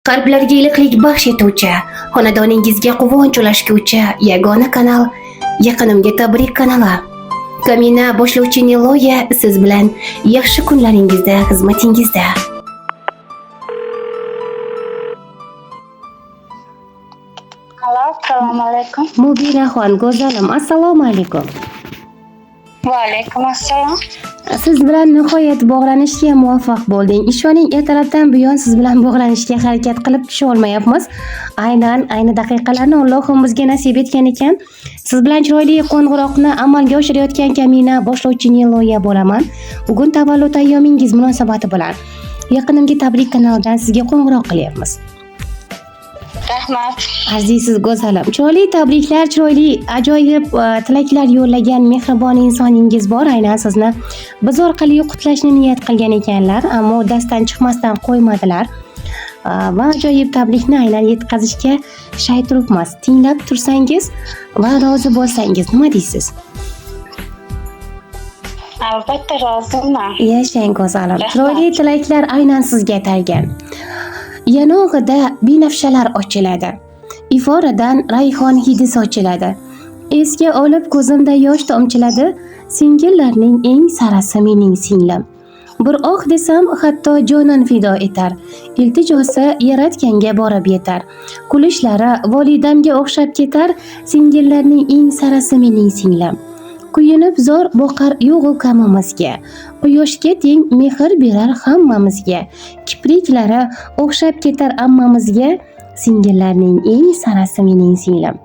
Qalblarga iliqlik baxsh etuvchi, xonadoningizga quvonch ulashguvchi yagona kanal Yaqinimga tabrik kanali. Kamina boshlovchi Niloya siz bilan yaxshi kunlaringizda xizmatingizda. Alo, assalomu alaykum. Mubinaxon, go'zalim, assalomu alaykum. Va alaykum assalom. Siz bilan nihoyat bog'lanishga muvaffaq bo'ldik. Ishoning, ertalabdan buyon siz bilan bog'lanishga harakat qilib tusha olmayapmiz. Ayni daqiqalarni Allohim bizga nasib etgan ekan. Siz bilan chiroyli qo'ng'iroqni amalga oshirayotgan Kamina boshlovchi Niloya bo'laman. Bugun tavallud ayyomingiz munosabati bilan Yaqinimga tabrik kanalidan sizga qo'ng'iroq qilyapmiz. Rahmat. Azizsiz go'zalim. Chiroyli tabriklar, chiroyli ajoyib tilaklar yo'llagan mehribon insoningiz bor. Aynan sizni biz orqali qutlashni niyat qilgan ekanlar, ammo uddasidan chiqmasdan qo'ymadilar. Va ajoyib tabrikni aynan yetkazishga shay turibmiz. Tinglab tursangiz va rozi bo'lsangiz nima deysiz? Albatta roziman. Yashang go'zalim. Chiroyli tilaklar aynan sizga atalgan. Yanog'ida binafshalar ochiladi. Iforadan rayhon hidi sochiladi. Esga olib ko'zimda yosh tomchiladi. Singillarning eng sarasi mening singlim. Bir oh desam hatto jonon fido etar. Iltijosi yaratganga borib yetar. Kulishlari volidamga o'xshab ketar. Singillarning eng sarasi mening singlim. Kuyunib zor boqar yo'g'u kamimizga. Quyoshga teng mehr berar hammamizga. Kipriklari o'xshab ketar ammamizga. Singillarning eng sarasi mening singlim.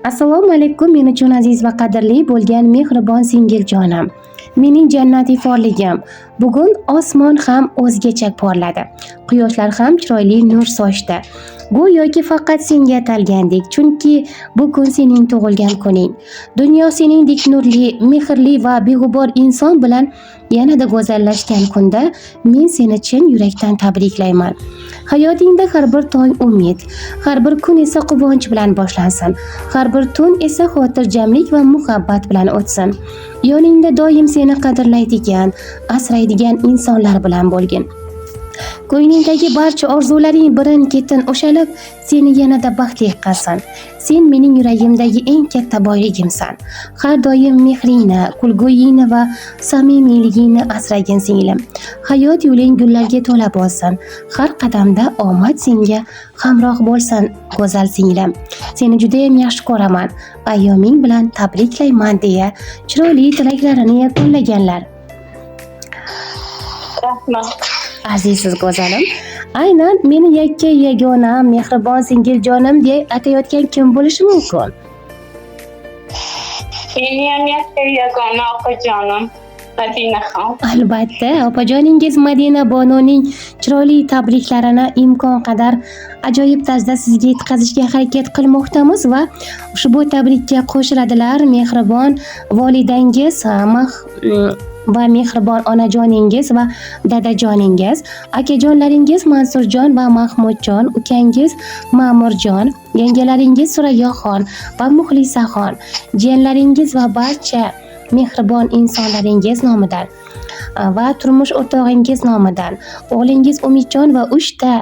Assalomu alaykum, men uchun aziz va qadrli bo'lgan mehribon singiljonim. Mening jannati forligim. Bugun osmon ham o'zgacha porladi. Quyoshlar ham chiroyli nur sochdi. Go'yoki faqat senga atalgandek, chunki bu kun sening tug'ilgan kuning. Dunyo seningdek nurli, mehrli va beg'ubor inson bilan yanada go'zallashgan kunda men seni chin yurakdan tabriklayman. Hayotingda har bir tong umid, har bir kun esa quvonch bilan boshlansin. Har bir tun esa xotirjamlik va muhabbat bilan o'tsin. Yoningda doim seni qadrlaydigan, asraydigan insonlar bilan bo'lgin. Ko'nglingdagi barcha orzularing birin-ketin o'shalib, seni yanada baxtli qilsin. Sen mening yuragimdagi eng katta boyligimsan. Har doim mehringni, kulguyingni va samimiyligingni asragin singlim. Hayot yo'ling gullarga to'la bo'lsin. Har qadamda omad senga hamroh bo'lsin, go'zal singlim. Seni juda ham yaxshi ko'raman. Ayyoming bilan tabriklayman deya chiroyli tilaklarini yakunlaganlar. Rahmat. Azizsiz go'zalim, aynan meni yakka yagona mehribon singiljonim deya atayotgan kim bo'lishi mumkin? Meni ham yakka yagona opajonim Madinaxon. Albatta, opajoningiz Madina Bononing chiroyli tabriklarini imkon qadar ajoyib tarzda sizga yetkazishga harakat qilmoqdamiz va ushbu tabrikka qo'shiladilar mehribon volidangiz, va mehribon onajoningiz va dadajoningiz, akajonlaringiz Mansurjon va Mahmudjon, ukangiz Ma'murjon, yangalaringiz Surayoxon va Muxlisaxon, jiyanlaringiz va barcha mehribon insonlaringiz nomidan va turmush o'rtog'ingiz nomidan, o'g'lingiz Umidjon va 3 ta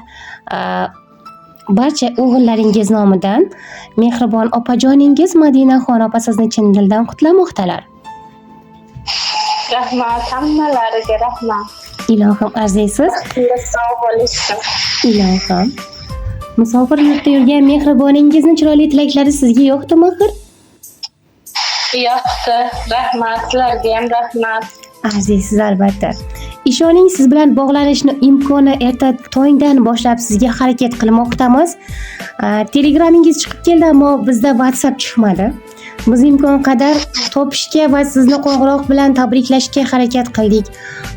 barcha o'g'illaringiz nomidan mehribon opajoningiz Madinaxon opa sizni chin dildan qutlamoqdalar. Rahmat, hammalariga rahmat. Ilohim azizsiz. Sog' bo'lishsin. Ilohim. Musofir yurtda yurgan mehriboningizni chiroyli tilaklari sizga yo'qdimi axir? Yo'qdi. Rahmat, sizlarga ham rahmat. Azizsiz albatta. Ishoning, siz bilan bog'lanishni imkoni erta tongdan boshlab sizga harakat qilmoqdamiz. Telegramingiz chiqib keldi, ammo bizda WhatsApp chiqmadi. Biz imkon qadar topishga va sizni qo'ng'iroq bilan tabriklashga harakat qildik.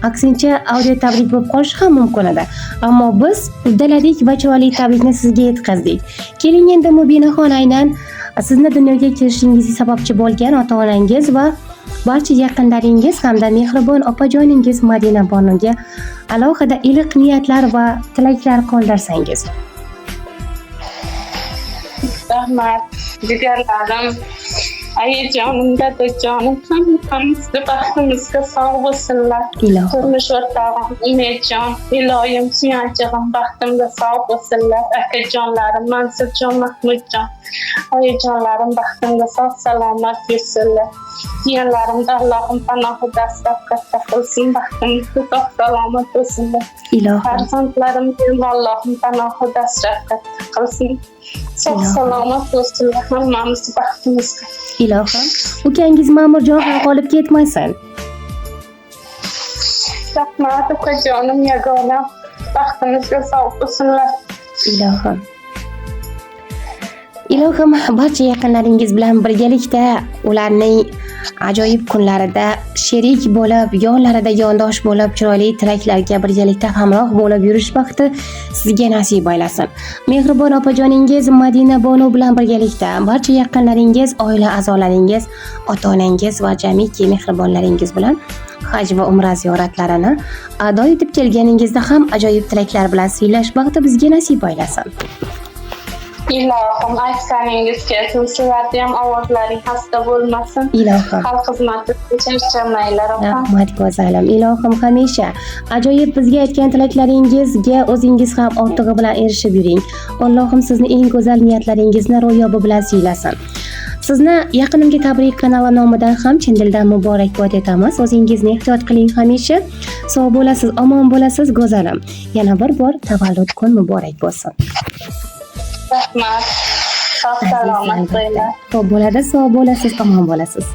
Aksincha audio tabrik bo'lib qolishi ham mumkin edi. Ammo biz uddaladik va chiroyli tabrikni sizga yetkazdik. Keling endi Mubinaxon, aynan sizni dunyoga kelishingizga sababchi bo'lgan ota-onangiz va barcha yaqinlaringiz hamda mehribon opajoningiz Madina Bonoga alohida iliq niyatlar va tilaklar qoldirsangiz. Rahmat, jigarlarim. Ayajonim, dadajonim hammamizga baxtimizga sog' bo'lsinlar. Ilohim. Turmush o'rtog'im Imetjon, iloyim suyanchig'im baxtimga sog' bo'lsinlar. Akajonlarim Mansurjon, Mahmudjon, oyijonlarim baxtimga sog' salomat yursinlar. Jiyanlarimda Allohim panohida asrab katta qilsin, baxtimga sog' salomat bo'lsinlar. Ilohim. Farzandlarimni Allohim panohida asrab katta qilsin. Sog' salomat bo'lsinlar hammamiz baxtimizga. Ilohim. Ukangiz Ma'murjon ham qolib ketmasin. Rahmat ukajonim, yagonam, baxtimizga sog' bo'lsinlar. Ilohim. Ilohim, barcha yaqinlaringiz bilan birgalikda ularning ajoyib kunlarida sherik bo'lib, yonlarida yondosh bo'lib, chiroyli tilaklarga birgalikda hamroh bo'lib yurish vaqti sizga nasib aylasin. Mehribon opajoningiz Madina Bonu bilan birgalikda barcha yaqinlaringiz, oila a'zolaringiz, ota-onangiz va jamiki mehribonlaringiz bilan haj va umra ziyoratlarini ado etib kelganingizda ham ajoyib tilaklar bilan siylash vaqti bizga nasib aylasin. Ilohim, aytganingiz kelsin, sizlarni ham ovozlaring xasta bo'lmasin. Ilohim. Xalq xizmatida charchamanglar, opa. Rahmat go'zalim. Ilohim hamisha ajoyib bizga aytgan tilaklaringizga o'zingiz ham ortig'i bilan erishib yuring. Allohim sizni eng go'zal niyatlaringizni ro'yobi bilan siylasin. Sizni Yaqinimga tabrik kanali nomidan ham chin dildan muborakbod etamiz. O'zingizni ehtiyot qiling hamisha. Sog' bo'lasiz, omon bo'lasiz go'zalim. Yana bir bor tavallud kun muborak bo'lsin. Rahmat. Sog' salomat bo'linglar. Xo'p bo'ladi, sog' bo'lasiz, omon bo'lasiz.